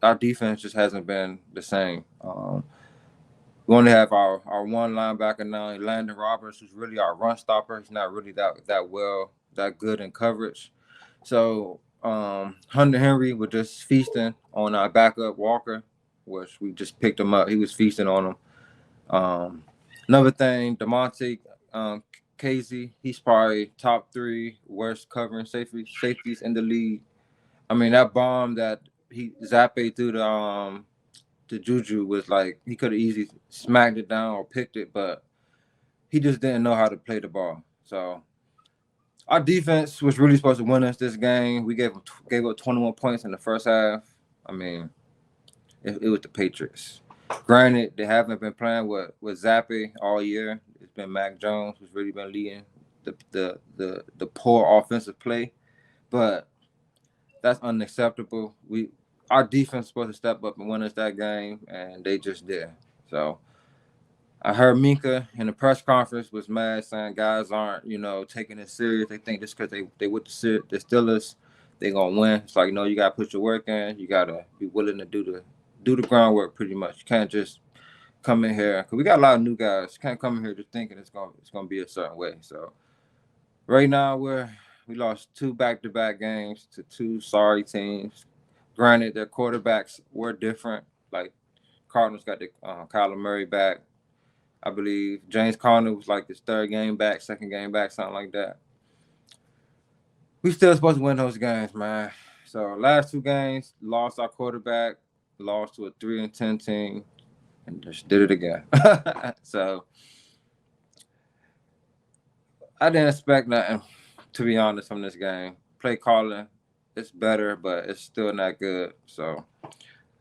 our defense just hasn't been the same. We only have our one linebacker now, Landon Roberts, who's really our run stopper. He's not really that good in coverage. So Hunter Henry was just feasting on our backup Walker, which we just picked him up. He was feasting on him. Another thing, DeMonte Casey, he's probably top 3 worst covering safeties in the league. I mean, that bomb that Zappe threw to Juju was like he could have easily smacked it down or picked it, but he just didn't know how to play the ball. So our defense was really supposed to win us this game. We gave up 21 points in the first half. I mean, it was the Patriots. Granted, they haven't been playing with Zappe all year. It's been Mac Jones who's really been leading the poor offensive play, but that's unacceptable. Our defense was supposed to step up and win us that game, and they just didn't. So I heard Minka in the press conference was mad, saying guys aren't, taking it serious. They think just because they with the Steelers, they gonna win. It's like, no, you gotta put your work in. You gotta be willing to do the groundwork. Pretty much, you can't just come in here because we got a lot of new guys. You can't come in here just thinking it's gonna be a certain way. So right now we lost 2 back-to-back games to 2 sorry teams. Granted, their quarterbacks were different. Like Cardinals got the Kyler Murray back. I believe James Conner was like his 3rd game back, 2nd game back, something like that. We still supposed to win those games, man. So last 2 games, lost our quarterback, lost to a 3-10 team, and just did it again. So I didn't expect nothing, to be honest, from this game. Play calling, it's better, but it's still not good. So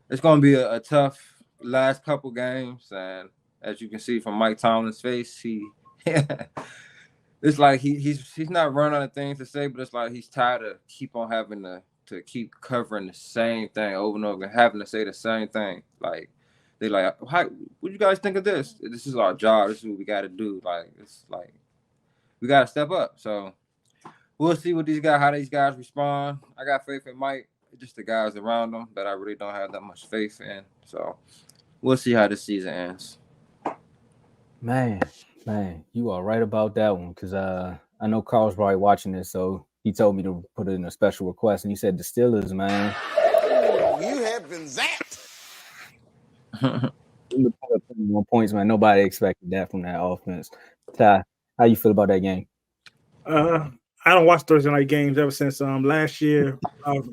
it's going to be a tough last couple games. And as you can see from Mike Tomlin's face, it's like he's not running out of things to say, but it's like he's tired of keep on having to keep covering the same thing over and over and having to say the same thing. Like, they like, what do you guys think of this? This is our job. This is what we got to do. Like, it's like we got to step up. So we'll see how these guys respond. I got faith in Mike. It's just the guys around him that I really don't have that much faith in. So we'll see how this season ends. Man, you are right about that one because I know Carl's probably watching this, so he told me to put in a special request, and he said the Steelers, man. You have been zapped. 21 points, man. Nobody expected that from that offense. Ty, how you feel about that game? I don't watch Thursday night games ever since last year,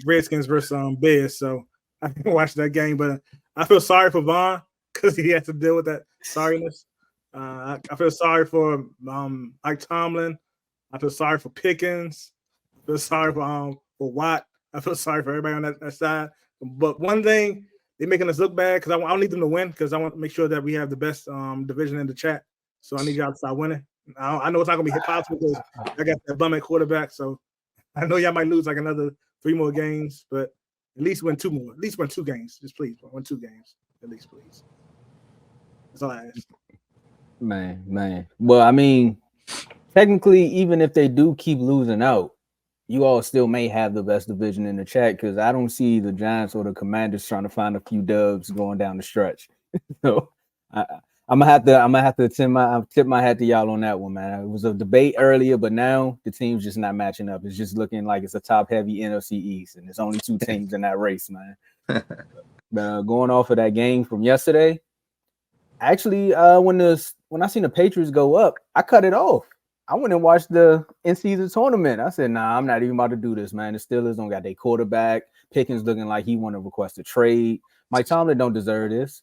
Redskins versus Bears. So I didn't watch that game, but I feel sorry for Vaughn because he has to deal with that sorriness. I feel sorry for Mike Tomlin. I feel sorry for Pickens. I feel sorry for Watt. I feel sorry for everybody on that side. But one thing, they're making us look bad because I don't need them to win because I want to make sure that we have the best division in the chat. So I need y'all to start winning. I know it's not going to be possible because I got that bum at quarterback. So I know y'all might lose like another 3 more games, but at least win 2 more. At least win 2 games. Just please win 2 games. At least, please. That's all I ask. Man. Well, I mean, technically, even if they do keep losing out, you all still may have the best division in the chat because I don't see the Giants or the Commanders trying to find a few dubs going down the stretch. So I'm gonna have to tip my hat to y'all on that one, man. It was a debate earlier, but now the team's just not matching up. It's just looking like it's a top-heavy NFC East, and there's only 2 teams in that race, man. Going off of that game from yesterday, actually, when I seen the Patriots go up, I cut it off. I went and watched the in-season tournament. I said, nah, I'm not even about to do this, man. The Steelers don't got their quarterback. Pickens looking like he want to request a trade. Mike Tomlin don't deserve this.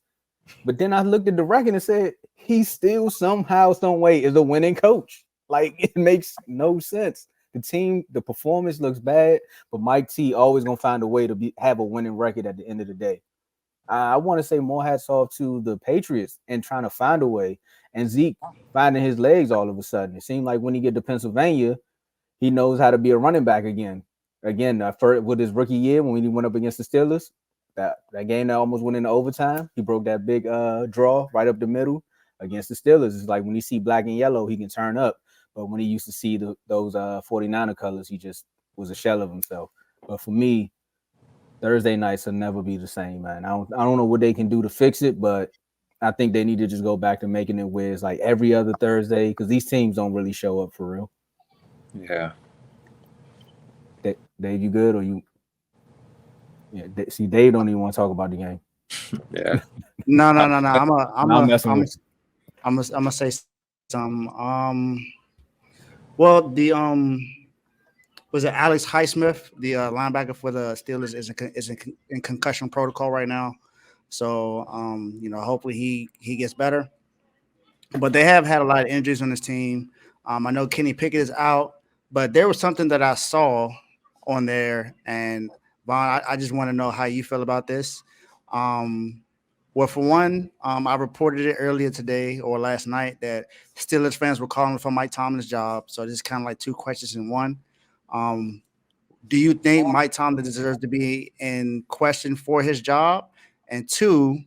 But then I looked at the record and said, he still somehow, some way is a winning coach. Like, it makes no sense. The performance looks bad, but Mike T always going to find a way to have a winning record at the end of the day. I want to say more hats off to the Patriots and trying to find a way. And Zeke finding his legs all of a sudden. It seemed like when he get to Pennsylvania, he knows how to be a running back again. Again, with his rookie year when he went up against the Steelers, that game that almost went into overtime, he broke that big draw right up the middle against the Steelers. It's like when he see black and yellow, he can turn up. But when he used to see those 49er colors, he just was a shell of himself. But for me, Thursday nights will never be the same, man. I don't know what they can do to fix it, but I think they need to just go back to making it where it's like every other Thursday because these teams don't really show up for real. Yeah. Dave, you good or you? Yeah, see, Dave don't even want to talk about the game. Yeah. No. I'm messing with you. I'm gonna say some. Well, the was it Alex Highsmith, the linebacker for the Steelers, is in concussion protocol right now. So hopefully he gets better. But they have had a lot of injuries on this team. I know Kenny Pickett is out, but there was something that I saw on there, and Vaughn, I just want to know how you feel about this. Well, for one, I reported it earlier today or last night that Steelers fans were calling for Mike Tomlin's job. So this is kind of like two questions in one. Do you think Mike Tomlin deserves to be in question for his job? And two,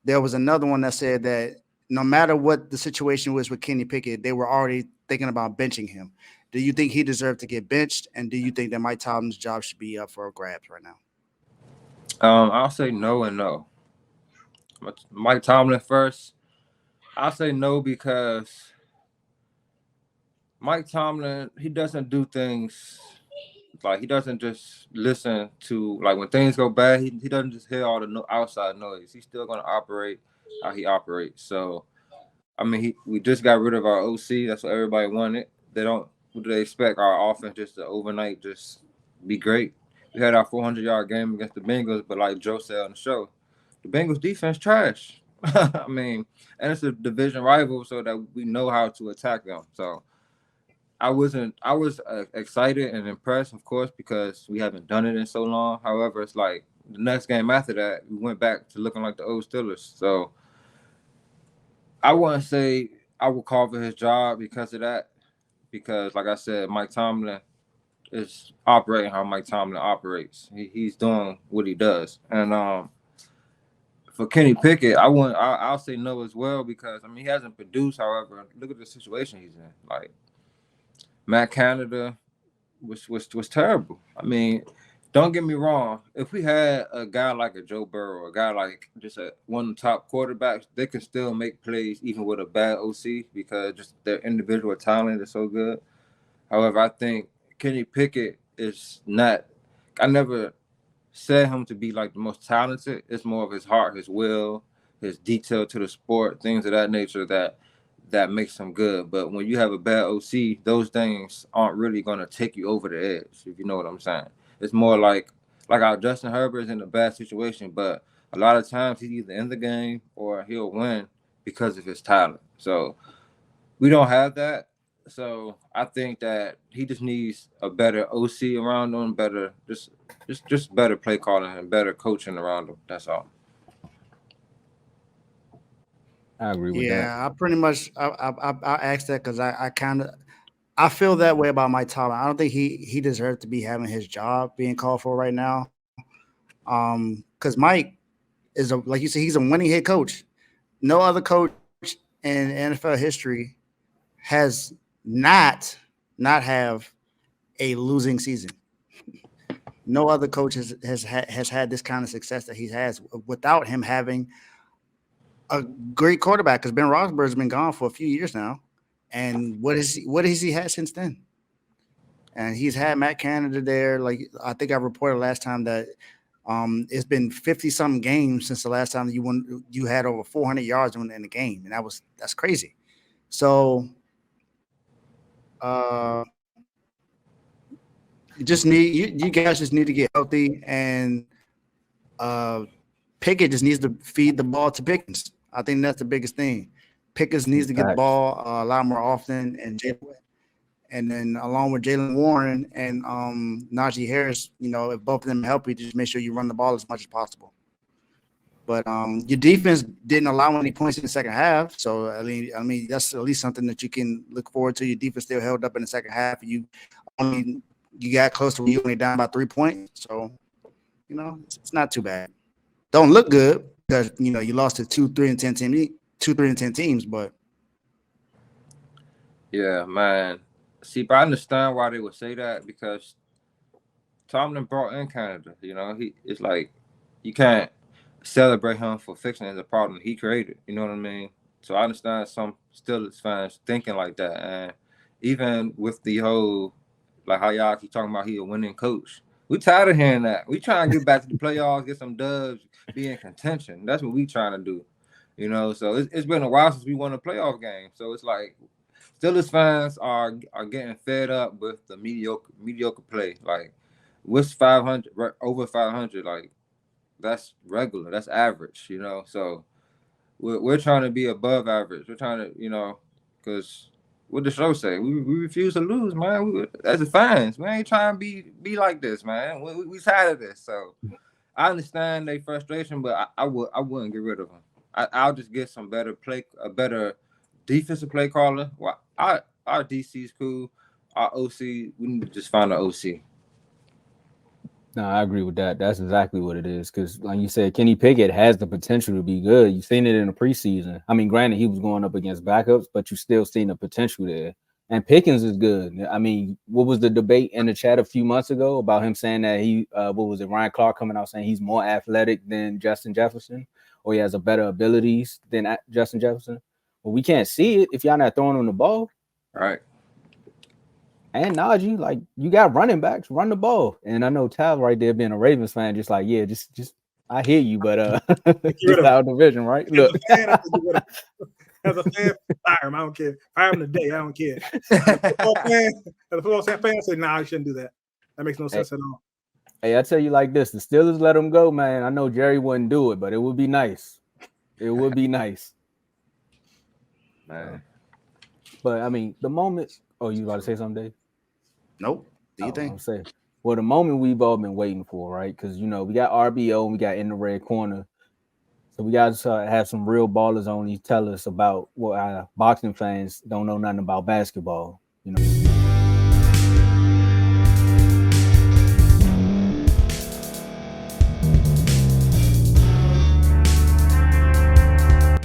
there was another one that said that no matter what the situation was with Kenny Pickett, they were already thinking about benching him. Do you think he deserved to get benched? And do you think that Mike Tomlin's job should be up for grabs right now? I'll say no and no. Mike Tomlin first. I'll say no because Mike Tomlin, he doesn't do things like he doesn't just listen to like when things go bad. He doesn't just hear all the outside noise. He's still going to operate how he operates. So, I mean, we just got rid of our OC. That's what everybody wanted. What do they expect? Our offense just to overnight just be great. We had our 400-yard game against the Bengals, but like Joe said on the show, the Bengals defense trash. I mean, and it's a division rival, so that we know how to attack them. So I was excited and impressed, of course, because we haven't done it in so long. However, it's like the next game after that, we went back to looking like the old Steelers. So I wouldn't say I would call for his job because of that. Because, like I said, Mike Tomlin is operating how Mike Tomlin operates. He's doing what he does. And for Kenny Pickett, I'll say no as well because I mean he hasn't produced. However, look at the situation he's in. Like Matt Canada was terrible. I mean, don't get me wrong. If we had a guy like a Joe Burrow, a guy like just one of the top quarterbacks, they can still make plays even with a bad OC because just their individual talent is so good. However, I think Kenny Pickett is not. I never said him to be like the most talented. It's more of his heart, his will, his detail to the sport, things of that nature that makes him good. But when you have a bad OC, those things aren't really going to take you over the edge, if you know what I'm saying. It's more like our Justin Herbert is in a bad situation, but a lot of times he's either in the game or he'll win because of his talent. So we don't have that. So I think that he just needs a better OC around him, better just better play calling and better coaching around him. That's all. I agree with that. Yeah, I pretty much I asked that because I feel that way about Mike Tomlin. I don't think he deserves to be having his job being called for right now. Because Mike is like you said, he's a winning head coach. No other coach in NFL history has not have a losing season. No other coach has had this kind of success that he has without him having a great quarterback. Because Ben Roethlisberger's been gone for a few years now, and what has he had since then? And he's had Matt Canada there. Like I think I reported last time that it's been 50-something games since the last time you had over 400 yards in the game, and that's crazy. So you guys just need to get healthy, and Pickett just needs to feed the ball to Pickens. I think that's the biggest thing. Pickens needs to get the ball a lot more often, and then along with Jalen Warren and Najee Harris, if both of them help you, just make sure you run the ball as much as possible. But your defense didn't allow any points in the second half, so I mean that's at least something that you can look forward to. Your defense still held up in the second half. You got close to where you only down by 3 points, so it's not too bad. Don't look good because you lost to 2-3-10 teams, but yeah, man. See, but I understand why they would say that because Tomlin brought in Canada. You know, it's like you can't celebrate him for fixing the problem he created. You know what I mean? So I understand some Steelers fans thinking like that, and even with the whole like how y'all keep talking about he a winning coach. We tired of hearing that. We trying to get back to the playoffs, get some dubs, be in contention. That's what we trying to do. You know, so it's been a while since we won a playoff game. So it's like Steelers fans are getting fed up with the mediocre play. Like, what's 500 over 500? Like, that's regular. That's average. You know, so we're trying to be above average. We're trying to, you know, because what the show say? We refuse to lose, man. As the fans, we ain't trying to be like this, man. We tired of this. So I understand their frustration, but I wouldn't get rid of them. I'll just get some a better defensive play caller. Well, our DC's cool. Our OC, we need to just find an OC. No, I agree with that. That's exactly what it is. Because, like you said, Kenny Pickett has the potential to be good. You've seen it in the preseason. I mean, granted, he was going up against backups, but you still seen the potential there. And Pickens is good. I mean, what was the debate in the chat a few months ago about him saying that Ryan Clark coming out saying he's more athletic than Justin Jefferson, or he has a better abilities than Justin Jefferson? Well, we can't see it if y'all not throwing him the ball. Right. And Najee, like, you got running backs, run the ball. And I know Tal right there being a Ravens fan, just like, yeah, just I hear you, but just our division, right? Look. As a fan, fire him. I don't care. Fire him today. I don't care. As a football fan, I say, nah, you shouldn't do that. That makes no sense at all. Hey, I tell you like this: the Steelers let him go, man. I know Jerry wouldn't do it, but it would be nice. It would be nice, man. But I mean, the moment. Oh, you about to say something, Dave? Nope. Do you think? I'm saying, well, the moment we've all been waiting for, right? Because you know we got RBO and we got in the red corner. So we got to have some real ballers on you tell us about what our boxing fans don't know nothing about basketball, you know.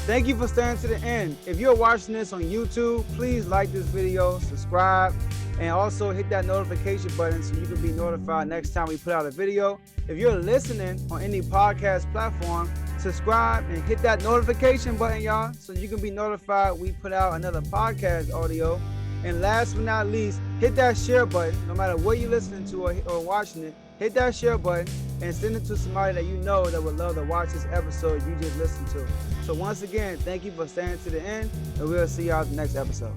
Thank you for staying to the end. If you're watching this on YouTube, please like this video, subscribe, and also hit that notification button so you can be notified next time we put out a video. If you're listening on any podcast platform, subscribe and hit that notification button, y'all, so you can be notified we put out another podcast audio. And last but not least, hit that share button. No matter what you're listening to or watching it, hit that share button and send it to somebody that you know that would love to watch this episode you just listened to. So once again, thank you for staying to the end, and we'll see y'all in the next episode.